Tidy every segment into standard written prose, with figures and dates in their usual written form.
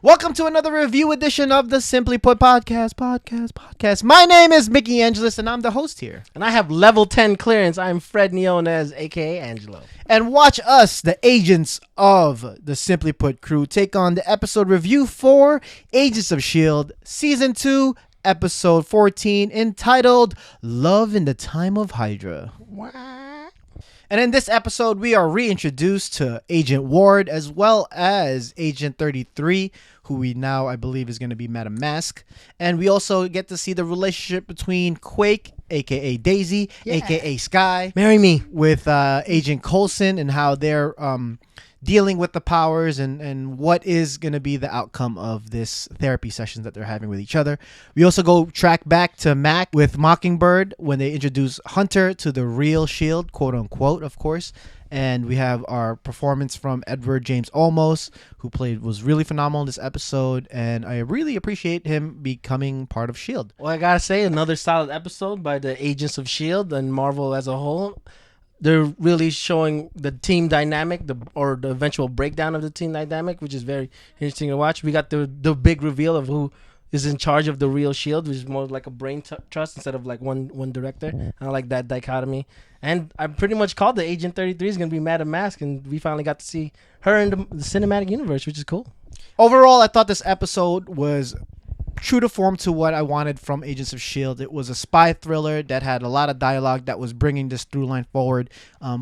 Welcome to another review edition of the Simply Put podcast. My name is Micki Angeles, and I'm the host here. And I have level 10 clearance. I'm Fred Niones, a.k.a. Angelo. And watch us, the agents of the Simply Put crew, take on the episode review for Agents of S.H.I.E.L.D. Season 2, Episode 14, entitled Love in the Time of Hydra. And in this episode, we are reintroduced to Agent Ward as well as Agent 33, who we now, I believe, is going to be Madam Mask. And we also get to see the relationship between Quake, a.k.a. Daisy, a.k.a. Sky. Marry me. With Agent Coulson and how they're dealing with the powers and what is going to be the outcome of this therapy sessions that they're having with each other. We also go track back to Mac with Mockingbird when they introduce Hunter to the real S.H.I.E.L.D., quote unquote, of course. And we have our performance from Edward James Olmos, who was really phenomenal in this episode. And I really appreciate him becoming part of S.H.I.E.L.D. Well, I gotta say, another solid episode by the Agents of S.H.I.E.L.D. and Marvel as a whole. They're really showing the team dynamic, or the eventual breakdown of the team dynamic, which is very interesting to watch. We got the big reveal of who is in charge of the real S.H.I.E.L.D., which is more like a brain trust instead of like one director. I like that dichotomy. And I pretty much called the Agent 33 is going to be Madam Mask, and we finally got to see her in the cinematic universe, which is cool. Overall, I thought this episode was true to form to what I wanted from Agents of S.H.I.E.L.D. It was a spy thriller that had a lot of dialogue that was bringing this through line forward.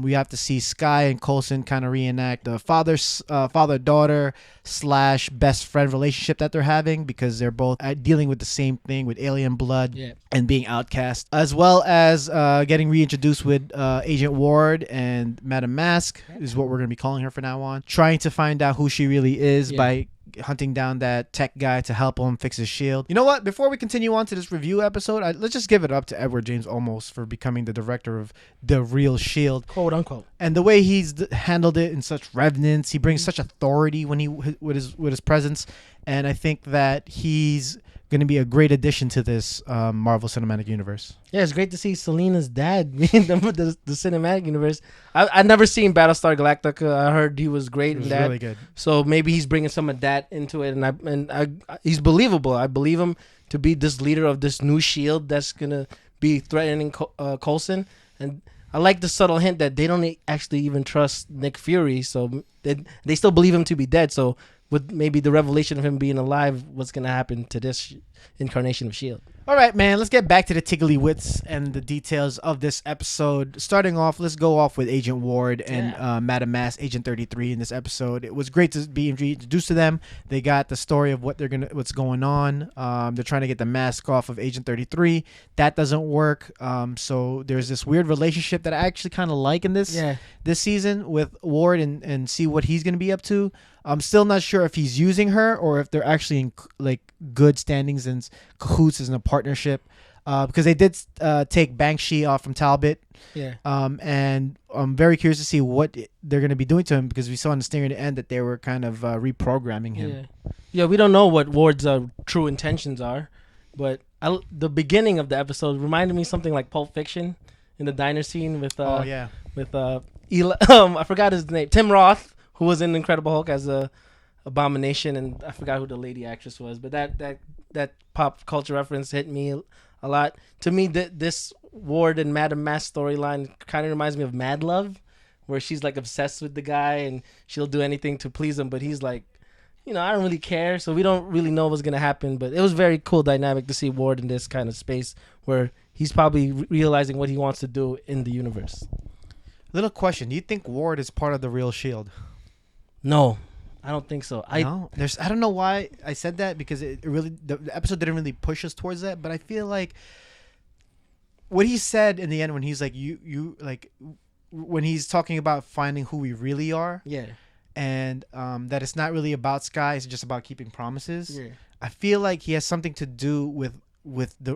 We have to see Sky and Coulson kind of reenact the father-daughter / best friend relationship that they're having, because they're both dealing with the same thing with alien blood and being outcast, as well as getting reintroduced with Agent Ward and Madam Mask is what we're going to be calling her from now on, trying to find out who she really is by hunting down that tech guy to help him fix his shield. You know what? Before we continue on to this review episode, let's just give it up to Edward James Olmos for becoming the director of the real S.H.I.E.L.D., quote unquote. And the way he's handled it in such reverence, he brings such authority when he with his presence, and I think that he's going to be a great addition to this Marvel Cinematic Universe. Yeah, it's great to see Selena's dad being the cinematic universe. I've never seen Battlestar Galactica. I heard he was great in that. Really good. So maybe he's bringing some of that into it, and he's believable. I believe him to be this leader of this new S.H.I.E.L.D. that's gonna be threatening Coulson. And I like the subtle hint that they don't actually even trust Nick Fury, so they still believe him to be dead. So with maybe the revelation of him being alive, what's going to happen to this incarnation of S.H.I.E.L.D.? All right, man, let's get back to the tiggly wits and the details of this episode. Starting off, let's go off with Agent Ward and Madam Mask, Agent 33 in this episode. It was great to be introduced to them. They got the story of what's going on. They're trying to get the mask off of Agent 33. That doesn't work. So there's this weird relationship that I actually kind of like in this season with Ward and see what he's going to be up to. I'm still not sure if he's using her or if they're actually in like good standings and cahoots as in a partnership, because they did take Banshee off from Talbot. And I'm very curious to see what they're going to be doing to him, because we saw in the stinger at the end that they were kind of reprogramming him. Yeah, we don't know what Ward's true intentions are, but the beginning of the episode reminded me something like Pulp Fiction in the diner scene with I forgot his name, Tim Roth, who was in Incredible Hulk as a Abomination, and I forgot who the lady actress was, but that pop culture reference hit me a lot. To me, this Ward and Madam Mask storyline kind of reminds me of Mad Love, where she's like obsessed with the guy and she'll do anything to please him, but he's like, I don't really care, so we don't really know what's gonna happen. But it was very cool dynamic to see Ward in this kind of space where he's probably realizing what he wants to do in the universe. Little question: do you think Ward is part of the real S.H.I.E.L.D.? No, I don't think so. I don't know why I said that, because it really the episode didn't really push us towards that. But I feel like what he said in the end, when he's like you like when he's talking about finding who we really are, and that it's not really about Sky, it's just about keeping promises. I feel like he has something to do with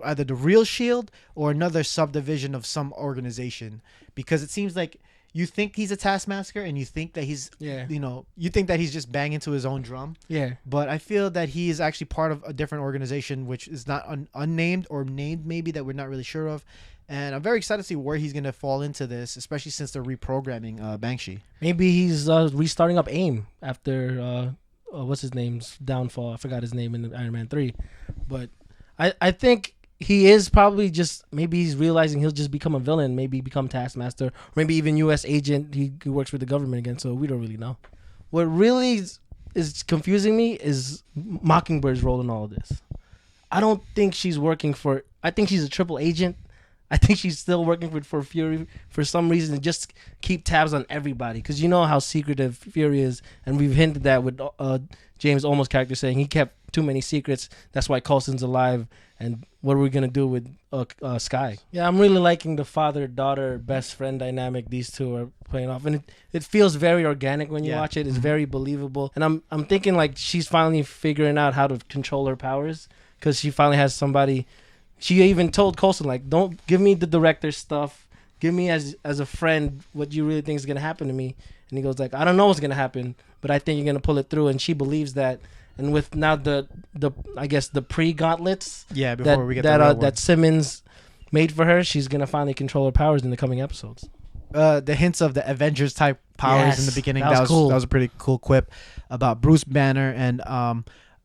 either the real S.H.I.E.L.D. or another subdivision of some organization, because it seems like you think he's a taskmaster and you think that he's you think that he's just banging to his own drum, but I feel that he is actually part of a different organization, which is not unnamed or named, maybe, that we're not really sure of. And I'm very excited to see where he's going to fall into this, especially since they're reprogramming Banshee. Maybe he's restarting up AIM after what's his name's downfall. I forgot his name in Iron Man 3, but I think he is probably just, maybe he's realizing he'll just become a villain, maybe become Taskmaster, or maybe even U.S. agent. He works with the government again, so we don't really know. What really is confusing me is Mockingbird's role in all of this. I don't think she's working for. I think she's a triple agent. I think she's still working for Fury for some reason to just keep tabs on everybody. Because you know how secretive Fury is. And we've hinted that with James Olmo's character saying he kept too many secrets. That's why Coulson's alive. And what are we going to do with Sky? Yeah, I'm really liking the father-daughter best friend dynamic these two are playing off. And it feels very organic when you watch it. It's very believable. And I'm thinking like she's finally figuring out how to control her powers. Because she finally has somebody. She even told Coulson, like, don't give me the director's stuff. Give me as a friend what you really think is going to happen to me. And he goes like, I don't know what's going to happen, but I think you're going to pull it through. And she believes that. And with now the I guess the pre-gauntlets before we get that Simmons made for her, she's going to finally control her powers in the coming episodes. The hints of the Avengers type powers in the beginning, that was cool. That was a pretty cool quip about Bruce Banner. And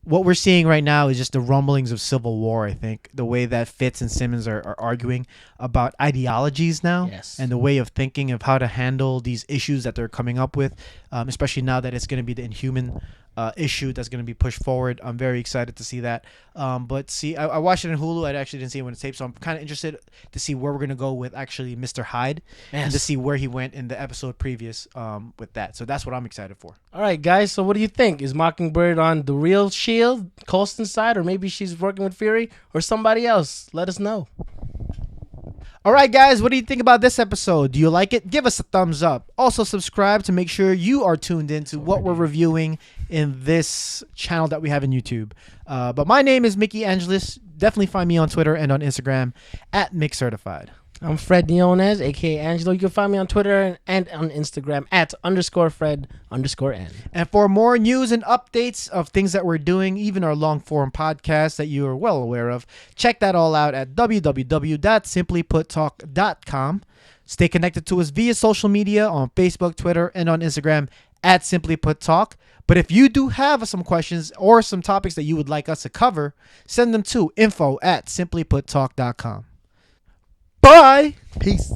what we're seeing right now is just the rumblings of civil war. I think the way that Fitz and Simmons are arguing about ideologies now, and the way of thinking of how to handle these issues that they're coming up with, especially now that it's going to be the Inhuman issue that's going to be pushed forward. I'm very excited to see that. But see, I watched it in Hulu. I actually didn't see it when it taped, so I'm kind of interested to see where we're going to go with actually Mr. Hyde, and to see where he went in the episode previous with that. So that's what I'm excited for. All right, guys. So what do you think? Is Mockingbird on the real S.H.I.E.L.D., Coulson's side, or maybe she's working with Fury or somebody else? Let us know. All right, guys, what do you think about this episode? Do you like it? Give us a thumbs up. Also, subscribe to make sure you are tuned into what we're reviewing in this channel that we have in YouTube. But my name is Micki Angeles. Definitely find me on Twitter and on Instagram at MickCertified. I'm Fred Niones, a.k.a. Angelo. You can find me on Twitter and on Instagram at _Fred_N. And for more news and updates of things that we're doing, even our long-form podcast that you are well aware of, check that all out at www.simplyputtalk.com. Stay connected to us via social media on Facebook, Twitter, and on Instagram at simplyputtalk. But if you do have some questions or some topics that you would like us to cover, send them to info@simplyputtalk.com. Bye. Peace.